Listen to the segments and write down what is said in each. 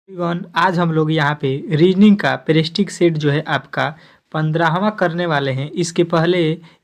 Everyone, आज हम लोग यहाँ पे रीजनिंग का प्रेस्टिक सेट जो है आपका 15वां करने वाले हैं। इसके पहले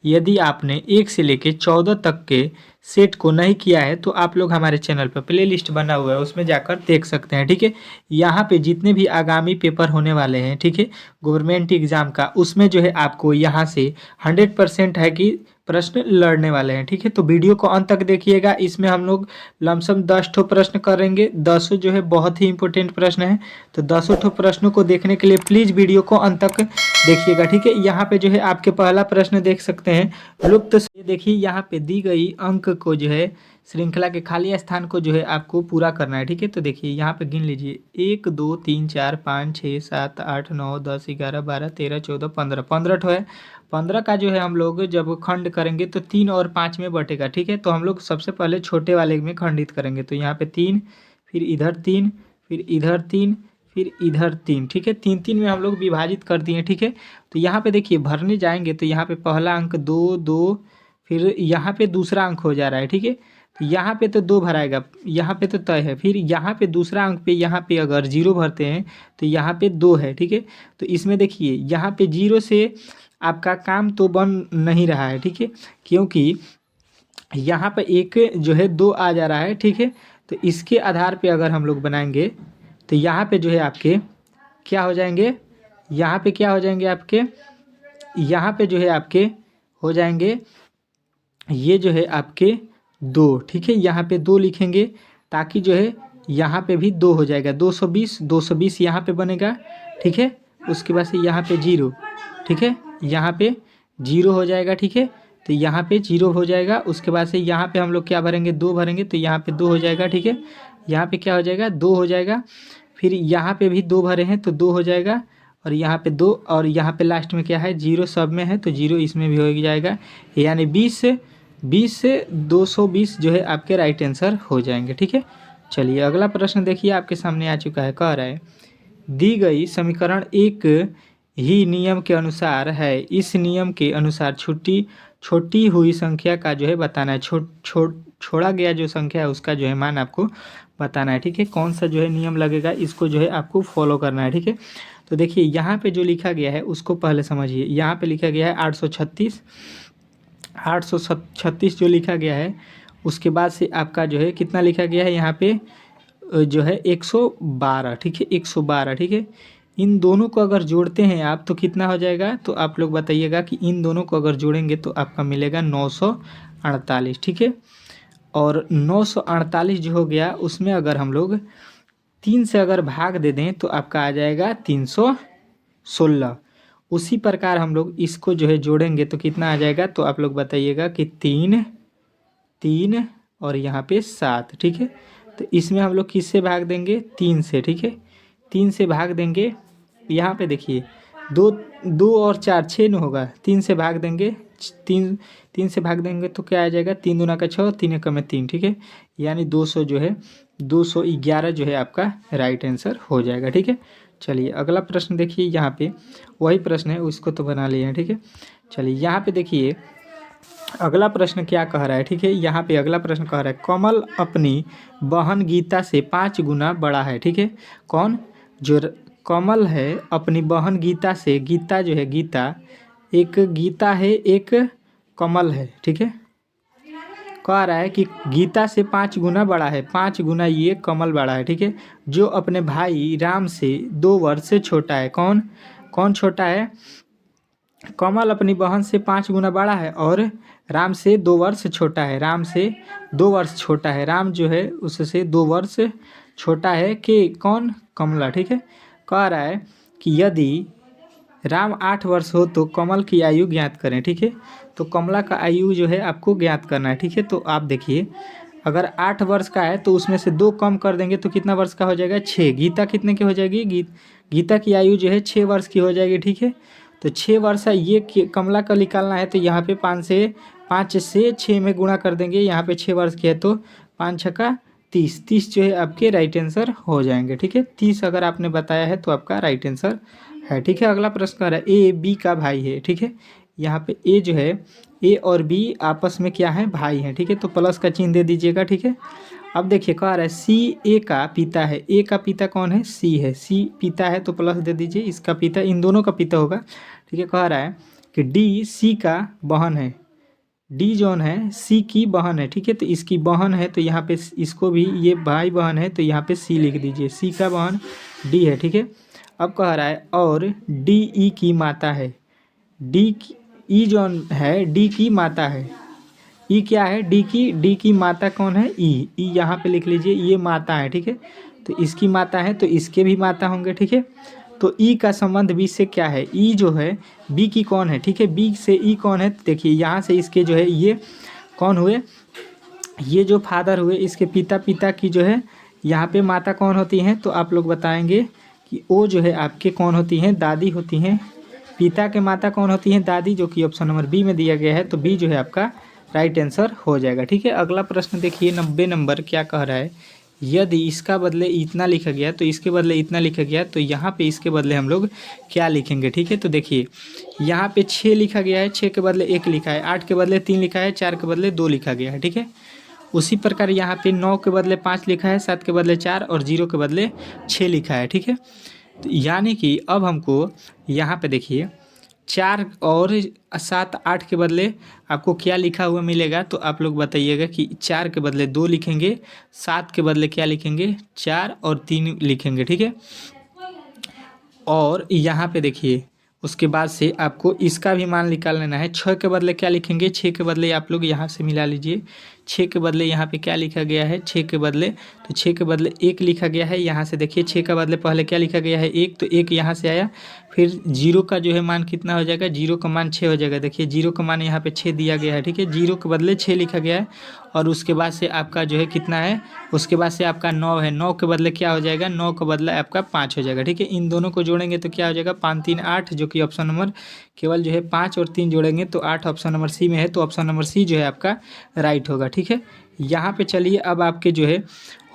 यदि आपने 1 से लेके 14 तक के सेट को नहीं किया है तो आप लोग हमारे चैनल पर प्लेलिस्ट बना हुआ है, उसमें जाकर देख सकते हैं। ठीक है, यहाँ पे जितने भी आगामी पेपर होने वाले हैं, ठीक है, गवर्नमेंट एग्जाम का, उसमें जो है आपको यहाँ से 100% है कि प्रश्न लड़ने वाले हैं। ठीक है, तो वीडियो को अंत तक देखिएगा। इसमें हम लोग लमसम 10 ठो प्रश्न करेंगे। 10 जो है बहुत ही इंपॉर्टेंट प्रश्न है, तो 10 ठो प्रश्नों को देखने के लिए प्लीज वीडियो को अंत तक देखिएगा। ठीक है, यहाँ पे जो है आपके पहला प्रश्न देख सकते हैं लुप्त। ये देखिए, यहाँ पे दी गई अंक को जो है श्रृंखला के खाली स्थान को जो है आपको पूरा करना है। ठीक है, तो देखिए यहाँ पे गिन लीजिए 1 2 3 4 5 6 7 8 9 10 11 12 13 14 15 15 ठो है। 15 का जो है हम लोग जब खंड करेंगे तो 3 और 5 में बटेगा। ठीक है, तो हम लोग सबसे पहले छोटे वाले में खंडित करेंगे, तो यहाँ पे 3, फिर इधर 3, फिर इधर 3, फिर इधर 3। ठीक है, 3 3 में हम लोग विभाजित कर दिए। ठीक है, तो यहाँ पे देखिए भरने जाएंगे तो यहाँ पे पहला अंक 2 2, फिर यहाँ पे दूसरा अंक हो जा रहा है। ठीक है, तो यहाँ पे तो 2 भराएगा, यहाँ पे तो तय है। फिर यहाँ पे दूसरा अंक पे यहाँ पे अगर 0 भरते हैं तो यहाँ पे 2 है। ठीक है, तो इसमें देखिए यहाँ पे 0 से आपका काम तो बन नहीं रहा है। ठीक है, क्योंकि यहाँ पे एक जो है 2 आ जा रहा है। ठीक है, तो इसके आधार पे अगर हम लोग बनाएंगे तो यहाँ पे जो है आपके क्या हो जाएंगे, यहाँ पे क्या हो जाएंगे आपके, यहाँ पे जो है आपके हो जाएंगे ये जो है आपके 2। ठीक है, यहाँ पे 2 लिखेंगे ताकि जो है यहाँ पे भी 2 हो जाएगा। 220 220 यहाँ पे बनेगा। ठीक है, उसके बाद से यहाँ पे 0। ठीक है, यहाँ पे 0 हो जाएगा। ठीक है, तो यहाँ पे 0 हो जाएगा। उसके बाद से यहाँ पे हम लोग क्या भरेंगे, 2 भरेंगे, तो यहाँ पे 2 हो जाएगा। ठीक है, यहाँ पे क्या हो जाएगा, 2 हो जाएगा। फिर यहाँ पे भी 2 भरे हैं तो 2 हो जाएगा, और यहाँ पे 2, और यहाँ पे लास्ट में क्या है, 0 सब में है तो 0 इसमें भी हो जाएगा। यानी 20 से 220 जो है आपके राइट आंसर हो जाएंगे। ठीक है, चलिए अगला प्रश्न देखिए आपके सामने आ चुका है। कह रहा है दी गई समीकरण एक ही नियम के अनुसार है। इस नियम के अनुसार छोटी हुई संख्या का जो है बताना है। छोड़ा गया जो संख्या है उसका जो है मान आपको बताना है। ठीक है, कौन सा जो है नियम लगेगा इसको जो है आपको फॉलो करना है। ठीक है, तो देखिए यहाँ पे जो लिखा गया है उसको पहले समझिए। यहाँ पे लिखा गया है 836 जो लिखा गया है, उसके बाद से आपका जो है कितना लिखा गया है यहाँ पे जो है 112। ठीक है, 112। ठीक है, इन दोनों को अगर जोड़ते हैं आप तो कितना हो जाएगा, तो आप लोग बताइएगा कि इन दोनों को अगर जोड़ेंगे तो आपका मिलेगा 948। ठीक है, और 948 जो हो गया उसमें अगर हम लोग 3 से अगर भाग दे दें तो आपका आ जाएगा 316। उसी प्रकार हम लोग इसको जो है जोड़ेंगे तो कितना आ जाएगा, तो आप लोग बताइएगा कि 3 3 और यहाँ पे 7। ठीक है, तो इसमें हम लोग किससे भाग देंगे, 3 से। ठीक है, 3 से भाग देंगे। यहाँ पे देखिए 2 2 और 4 6 न होगा, 3 से भाग देंगे। 3 से भाग देंगे तो क्या आ जाएगा, 3 दूना का 6, 3 एकम में 3। ठीक है, यानी 200 जो है 211 जो है आपका राइट आंसर हो जाएगा। ठीक है, चलिए अगला प्रश्न देखिए। यहाँ पे वही प्रश्न है, उसको तो बना लिए हैं। ठीक है, चलिए यहाँ पे देखिए अगला प्रश्न क्या कह रहा है। ठीक है, यहाँ पे अगला प्रश्न कह रहा है कमल अपनी बहन गीता से 5 गुना बड़ा है। ठीक है, कौन, जो कमल है अपनी बहन गीता से, गीता जो है गीता, एक गीता है एक कमल है। ठीक है, कह रहा है कि गीता से 5 गुना बड़ा है, 5 गुना ये कमल बड़ा है। ठीक है, जो अपने भाई राम से 2 वर्ष से छोटा है। कौन कौन छोटा है, कमल अपनी बहन से 5 गुना बड़ा है और राम से 2 वर्ष छोटा है। राम से 2 वर्ष छोटा है, राम जो है उससे 2 वर्ष छोटा है कि कौन, कमला। ठीक है, कह रहा है कि यदि राम 8 वर्ष हो तो कमल की आयु ज्ञात करें। ठीक है, तो कमला का आयु जो है आपको ज्ञात करना है। ठीक है, तो आप देखिए अगर 8 वर्ष का है तो उसमें से 2 कम कर देंगे तो कितना वर्ष का हो जाएगा, 6। गीता कितने की हो जाएगी, गीता की आयु जो है 6 वर्ष की हो जाएगी। ठीक है, तो 6 वर्ष है ये कमला का निकालना है, तो यहाँ पे 5 से 6 में गुणा कर देंगे। यहाँ पे 6 वर्ष की है तो 5 छक्का 30, 30 जो है आपके राइट आंसर हो जाएंगे। ठीक है, 30 अगर आपने बताया है तो आपका राइट आंसर है। ठीक है, अगला प्रश्न कर रहा है ए बी का भाई है। ठीक है, यहाँ पे ए जो है, ए और बी आपस में क्या है, भाई हैं, ठीक है। तो प्लस का चिन्ह दे दीजिएगा, ठीक है। अब देखिए कह रहा है सी ए का पिता है। ए का पिता कौन है, सी है। सी पिता है तो प्लस दे दीजिए, इसका पिता, इन दोनों का पिता होगा, ठीक है। कह रहा है कि डी सी का बहन है। डी जौन है सी की बहन है, ठीक है। तो इसकी बहन है तो यहाँ पे इसको भी, ये भाई बहन है तो यहाँ पे सी लिख दीजिए, सी का बहन डी है, ठीक है। अब कह रहा है और डी ई की माता है। डी की ई जौन है डी की माता है। ई क्या है, डी की माता कौन है, ई। ई यहाँ पे लिख लीजिए, ये माता है, ठीक है। तो इसकी माता है तो इसके भी माता होंगे, ठीक है। तो ई का संबंध बी से क्या है, ई जो है बी की कौन है, ठीक है। बी से ई कौन है, देखिए यहाँ से इसके जो है ये कौन हुए, ये जो फादर हुए, इसके पिता, पिता की जो है यहाँ पे माता कौन होती हैं, तो आप लोग बताएंगे कि वो जो है आपके कौन होती हैं, दादी होती हैं। पिता के माता कौन होती हैं, दादी, जो कि ऑप्शन नंबर बी में दिया गया है। तो बी जो है आपका राइट आंसर हो जाएगा, ठीक है। अगला प्रश्न देखिए 90 नंबर क्या कह रहा है, यदि इसका बदले इतना लिखा गया तो इसके बदले इतना लिखा गया, तो यहाँ पे इसके बदले हम लोग क्या लिखेंगे, ठीक है। तो देखिए यहाँ पे 6 लिखा गया है, 6 के बदले 1 लिखा है, 8 के बदले 3 लिखा है, 4 के बदले 2 लिखा गया है, ठीक है। उसी प्रकार यहाँ पे 9 के बदले 5 लिखा है, 7 के बदले 4 और 0 के बदले 6 लिखा है, ठीक है। तो यानी कि अब हमको यहाँ पे देखिए 4 और 7 8 के बदले आपको क्या लिखा हुआ मिलेगा, तो आप लोग बताइएगा कि 4 के बदले 2 लिखेंगे, 7 के बदले क्या लिखेंगे, 4 और 3 लिखेंगे, ठीक है। और यहाँ पे देखिए उसके बाद से आपको इसका भी मान निकाल लेना है। 6 के बदले क्या लिखेंगे, 6 के बदले आप लोग यहाँ से मिला लीजिए। 6 के बदले यहाँ पे क्या लिखा गया है, 6 के बदले, तो 6 के बदले 1 लिखा गया है। यहाँ से देखिए 6 के बदले पहले क्या लिखा गया है, 1, तो 1 यहाँ से आया। फिर 0 का जो है मान कितना हो जाएगा, 0 का मान 6 हो जाएगा। देखिए 0 का मान यहाँ पे 6 दिया गया है, ठीक है। 0 के बदले 6 लिखा गया है और उसके बाद से आपका जो है कितना है, उसके बाद से आपका 9 है। 9 के बदले क्या हो जाएगा, 9 का बदला आपका 5 हो जाएगा, ठीक है। इन दोनों को जोड़ेंगे तो क्या हो जाएगा, 5 3 8, जो कि ऑप्शन नंबर केवल जो है 5 और 3 जोड़ेंगे तो 8 ऑप्शन नंबर सी में है। तो ऑप्शन नंबर सी जो है आपका राइट होगा, ठीक है। यहाँ पे चलिए अब आपके जो है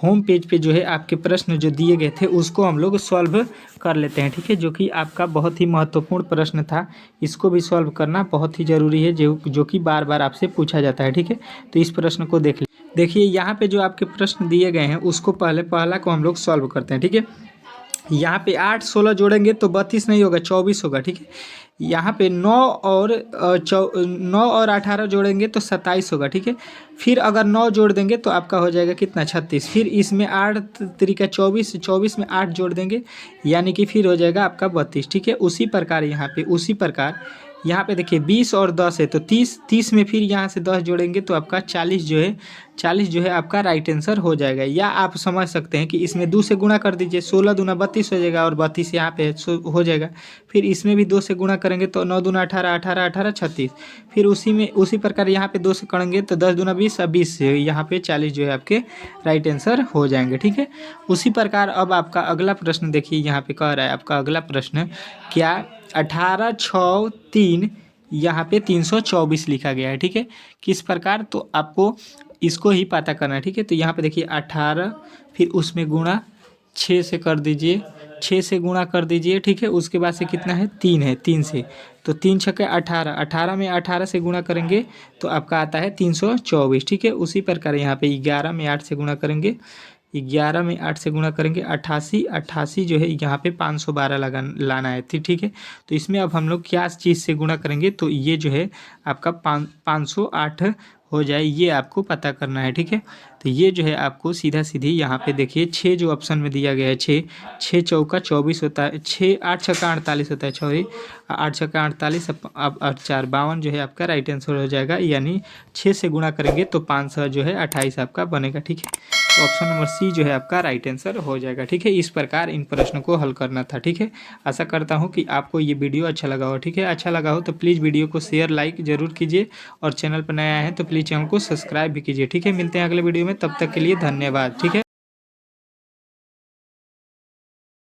होम पेज पे जो है आपके प्रश्न जो दिए गए थे उसको हम लोग सॉल्व कर लेते हैं, ठीक है। जो कि आपका बहुत ही महत्वपूर्ण प्रश्न था, इसको भी सॉल्व करना बहुत ही ज़रूरी है, जो कि बार बार आपसे पूछा जाता है, ठीक है। तो इस प्रश्न को देखिए यहाँ पे जो आपके प्रश्न दिए गए हैं उसको पहला को हम लोग सॉल्व करते हैं, ठीक है। यहाँ पे 8 16 जोड़ेंगे तो 32 नहीं होगा, 24 होगा, ठीक है। यहाँ पे 9 और 18 जोड़ेंगे तो 27 होगा, ठीक है। फिर अगर 9 जोड़ देंगे तो आपका हो जाएगा कितना, 36। फिर इसमें 8 तरीका 24, 24 में 8 जोड़ देंगे यानी कि फिर हो जाएगा आपका 32, ठीक है। उसी प्रकार यहाँ पे देखिए 20 और 10 है तो 30 में फिर यहाँ से 10 जोड़ेंगे तो आपका 40 जो है आपका राइट आंसर हो जाएगा। या आप समझ सकते हैं कि इसमें 2 से गुणा कर दीजिए, 16 दूना 32 हो जाएगा और 32 यहाँ पे हो जाएगा। फिर इसमें भी 2 से गुणा करेंगे तो 9 दूना 18, 18 18 36। फिर उसी प्रकार यहाँ पे 2 से करेंगे तो 10 दूना 20 और 20 से यहाँ पे 40 जो है आपके राइट आंसर हो जाएंगे, ठीक है। उसी प्रकार अब आपका अगला प्रश्न देखिए, यहाँ पे कह रहा है आपका अगला प्रश्न क्या, 18 6 3 यहाँ पे 324 लिखा गया है, ठीक है। किस प्रकार, तो आपको इसको ही पता करना है, ठीक है। तो यहाँ पे देखिए 18 फिर उसमें गुणा 6 से कर दीजिए, 6 से गुणा कर दीजिए, ठीक है। उसके बाद से कितना है, 3 है, 3 से तो 3 छक्के 18, 18 में 18 से गुणा करेंगे तो आपका आता है 324, ठीक है। उसी प्रकार यहाँ पे 11 में 8 से गुणा करेंगे, 11 में 8 से गुणा करेंगे 88, 88 जो है यहाँ पे 512 लाना है, ठीक है। तो इसमें अब हम लोग क्या चीज़ से गुणा करेंगे तो ये जो है आपका 508 हो जाए, ये आपको पता करना है, ठीक है। तो ये जो है आपको सीधा सीधी यहाँ पे देखिए 6 जो ऑप्शन में दिया गया है, 6 चौका 24 होता है, 6 8 छक्का 48 होता है, सॉरी 8 छक्का 48, अब 8 4 52 जो है आपका राइट आंसर हो जाएगा। यानी 6 से गुणा करेंगे तो 5 जो है 28 आपका बनेगा, ठीक है। तो ऑप्शन नंबर सी जो है आपका राइट आंसर हो जाएगा, ठीक है। इस प्रकार इन प्रश्नों को हल करना था, ठीक है। आशा करता हूँ कि आपको ये वीडियो अच्छा लगा हो, ठीक है। अच्छा लगा हो तो प्लीज़ वीडियो को शेयर लाइक ज़रूर कीजिए और चैनल पर नया है तो प्लीज़ चैनल को सब्सक्राइब भी कीजिए, ठीक है। मिलते हैं अगले वीडियो में, तब तक के लिए धन्यवाद, ठीक है।